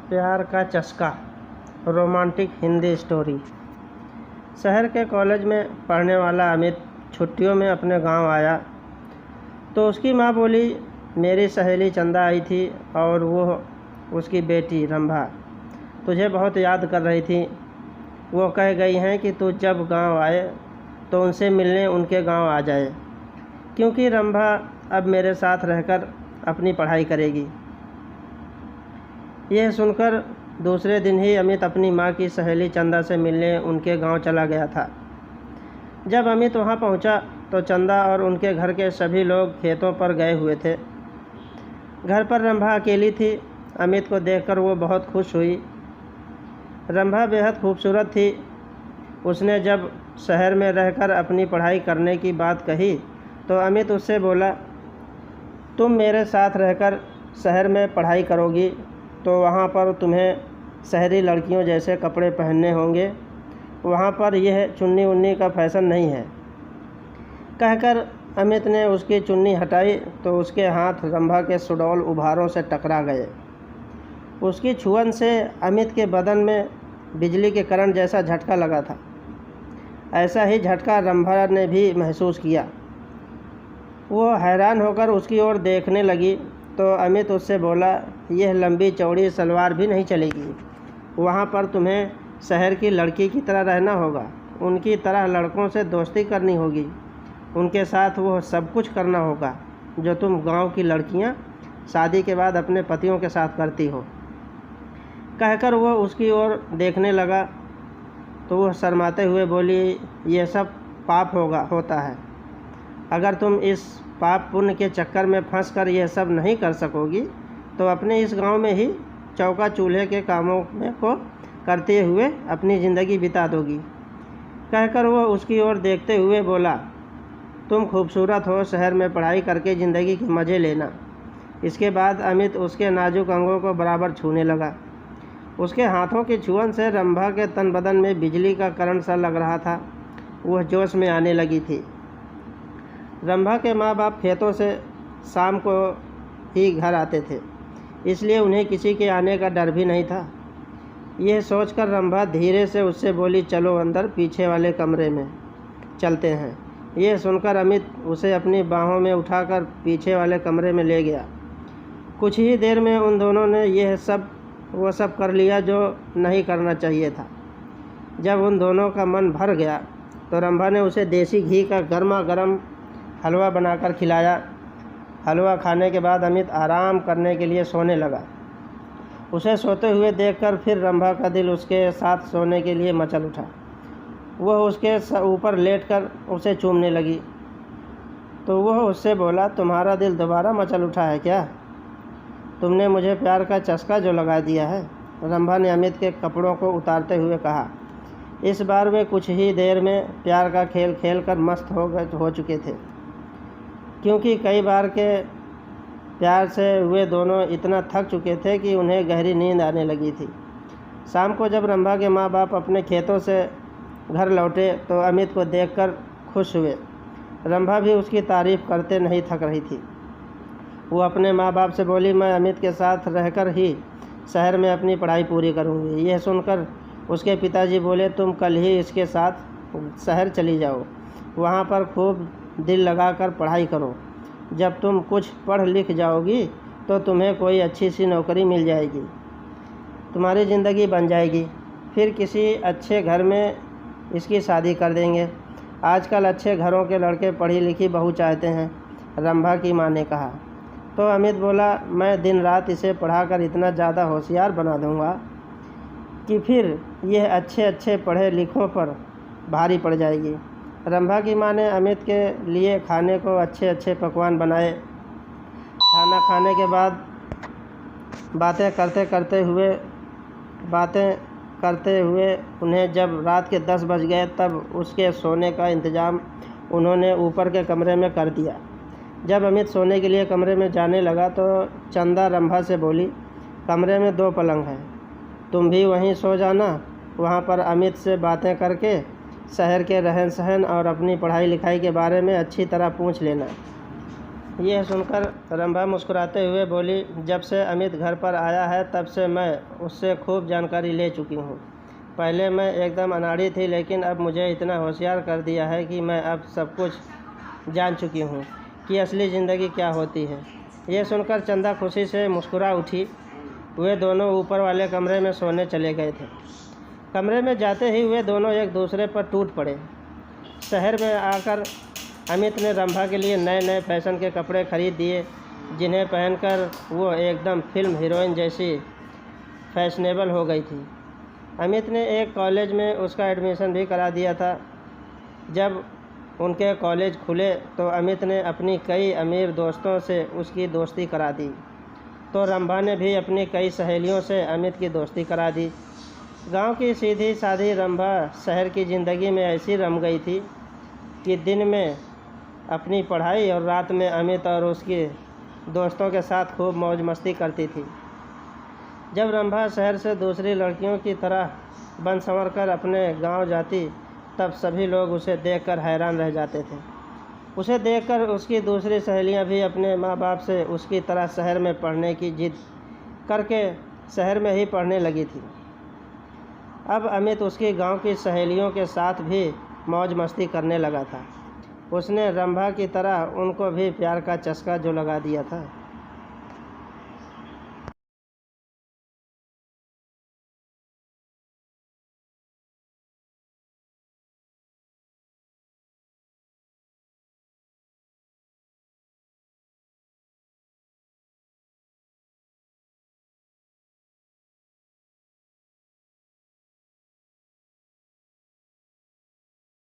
प्यार का चस्का रोमांटिक हिंदी स्टोरी। शहर के कॉलेज में पढ़ने वाला अमित छुट्टियों में अपने गांव आया तो उसकी माँ बोली, मेरी सहेली चंदा आई थी और वो उसकी बेटी रंभा तुझे बहुत याद कर रही थी। वो कह गई हैं कि तू जब गांव आए तो उनसे मिलने उनके गांव आ जाए, क्योंकि रंभा अब मेरे साथ रहकर अपनी पढ़ाई करेगी। यह सुनकर दूसरे दिन ही अमित अपनी माँ की सहेली चंदा से मिलने उनके गांव चला गया था। जब अमित वहां पहुंचा तो चंदा और उनके घर के सभी लोग खेतों पर गए हुए थे। घर पर रंभा अकेली थी। अमित को देखकर वो बहुत खुश हुई। रंभा बेहद खूबसूरत थी। उसने जब शहर में रहकर अपनी पढ़ाई करने की बात कही तो अमित उससे बोला, तुम मेरे साथ रहकर शहर में पढ़ाई करोगी तो वहाँ पर तुम्हें शहरी लड़कियों जैसे कपड़े पहनने होंगे, वहाँ पर यह चुन्नी उन्नी का फैशन नहीं है। कहकर अमित ने उसकी चुन्नी हटाई तो उसके हाथ रंभा के सुडौल उभारों से टकरा गए। उसकी छुअन से अमित के बदन में बिजली के करंट जैसा झटका लगा था। ऐसा ही झटका रंभा ने भी महसूस किया। वो हैरान होकर उसकी ओर देखने लगी तो अमित उससे बोला, यह लंबी चौड़ी सलवार भी नहीं चलेगी। वहाँ पर तुम्हें शहर की लड़की की तरह रहना होगा, उनकी तरह लड़कों से दोस्ती करनी होगी, उनके साथ वो सब कुछ करना होगा जो तुम गांव की लड़कियां शादी के बाद अपने पतियों के साथ करती हो। कहकर वो उसकी ओर देखने लगा तो वह शर्माते हुए बोली, यह सब पाप होता है। अगर तुम इस पाप पुण्य के चक्कर में फंस कर यह सब नहीं कर सकोगी तो अपने इस गांव में ही चौका चूल्हे के कामों में को करते हुए अपनी ज़िंदगी बिता दोगी। कहकर वो उसकी ओर देखते हुए बोला, तुम खूबसूरत हो, शहर में पढ़ाई करके ज़िंदगी के मज़े लेना। इसके बाद अमित उसके नाजुक अंगों को बराबर छूने लगा। उसके हाथों की छुअन से रंभा के तन बदन में बिजली का करंट सा लग रहा था। वह जोश में आने लगी थी। रंभा के माँ बाप खेतों से शाम को ही घर आते थे, इसलिए उन्हें किसी के आने का डर भी नहीं था। यह सोचकर रंभा धीरे से उससे बोली, चलो अंदर पीछे वाले कमरे में चलते हैं। यह सुनकर अमित उसे अपनी बाहों में उठाकर पीछे वाले कमरे में ले गया। कुछ ही देर में उन दोनों ने वो सब कर लिया जो नहीं करना चाहिए था। जब उन दोनों का मन भर गया तो रंभा ने उसे देसी घी का गर्मा गर्म हलवा बनाकर खिलाया। हलवा खाने के बाद अमित आराम करने के लिए सोने लगा। उसे सोते हुए देखकर फिर रंभा का दिल उसके साथ सोने के लिए मचल उठा। वह उसके ऊपर लेटकर उसे चूमने लगी तो वह उससे बोला, तुम्हारा दिल दोबारा मचल उठा है क्या? तुमने मुझे प्यार का चस्का जो लगा दिया है। रंभा ने अमित के कपड़ों को उतारते हुए कहा। इस बार वे कुछ ही देर में प्यार का खेल खेल कर मस्त हो चुके थे, क्योंकि कई बार के प्यार से वे दोनों इतना थक चुके थे कि उन्हें गहरी नींद आने लगी थी। शाम को जब रंभा के माँ बाप अपने खेतों से घर लौटे तो अमित को देखकर खुश हुए। रंभा भी उसकी तारीफ़ करते नहीं थक रही थी। वो अपने माँ बाप से बोली, मैं अमित के साथ रहकर ही शहर में अपनी पढ़ाई पूरी करूँगी। यह सुनकर उसके पिताजी बोले, तुम कल ही इसके साथ शहर चली जाओ, वहाँ पर खूब दिल लगाकर पढ़ाई करो। जब तुम कुछ पढ़ लिख जाओगी तो तुम्हें कोई अच्छी सी नौकरी मिल जाएगी, तुम्हारी ज़िंदगी बन जाएगी। फिर किसी अच्छे घर में इसकी शादी कर देंगे। आजकल अच्छे घरों के लड़के पढ़ी लिखी बहू चाहते हैं, रंभा की माँ ने कहा। तो अमित बोला, मैं दिन रात इसे पढ़ाकर इतना ज़्यादा होशियार बना दूँगा कि फिर यह अच्छे पढ़े लिखों पर भारी पड़ जाएगी। रंभा की माँ ने अमित के लिए खाने को अच्छे पकवान बनाए। खाना खाने के बाद बातें करते हुए उन्हें जब रात के 10 बज गए तब उसके सोने का इंतज़ाम उन्होंने ऊपर के कमरे में कर दिया। जब अमित सोने के लिए कमरे में जाने लगा तो चंदा रंभा से बोली, कमरे में 2 पलंग हैं, तुम भी वहीं सो जाना। वहाँ पर अमित से बातें करके शहर के रहन सहन और अपनी पढ़ाई लिखाई के बारे में अच्छी तरह पूछ लेना। यह सुनकर रंभा मुस्कुराते हुए बोली, जब से अमित घर पर आया है तब से मैं उससे खूब जानकारी ले चुकी हूँ। पहले मैं एकदम अनाड़ी थी, लेकिन अब मुझे इतना होशियार कर दिया है कि मैं अब सब कुछ जान चुकी हूँ कि असली ज़िंदगी क्या होती है। यह सुनकर चंदा खुशी से मुस्कुरा उठी। वे दोनों ऊपर वाले कमरे में सोने चले गए थे। कमरे में जाते ही वे दोनों एक दूसरे पर टूट पड़े। शहर में आकर अमित ने रंभा के लिए नए नए फैशन के कपड़े खरीद दिए, जिन्हें पहनकर वो एकदम फिल्म हीरोइन जैसी फैशनेबल हो गई थी। अमित ने एक कॉलेज में उसका एडमिशन भी करा दिया था। जब उनके कॉलेज खुले तो अमित ने अपनी कई अमीर दोस्तों से उसकी दोस्ती करा दी, तो रंभा ने भी अपनी कई सहेलियों से अमित की दोस्ती करा दी। गांव की सीधी सादी रंभा शहर की ज़िंदगी में ऐसी रम गई थी कि दिन में अपनी पढ़ाई और रात में अमित और उसके दोस्तों के साथ खूब मौज मस्ती करती थी। जब रंभा शहर से दूसरी लड़कियों की तरह बन संवर कर अपने गांव जाती, तब सभी लोग उसे देखकर हैरान रह जाते थे। उसे देखकर उसकी दूसरी सहेलियां भी अपने माँ बाप से उसकी तरह शहर में पढ़ने की जिद करके शहर में ही पढ़ने लगी थी। अब अमित उसकी गांव की सहेलियों के साथ भी मौज मस्ती करने लगा था। उसने रंभा की तरह उनको भी प्यार का चस्का जो लगा दिया था।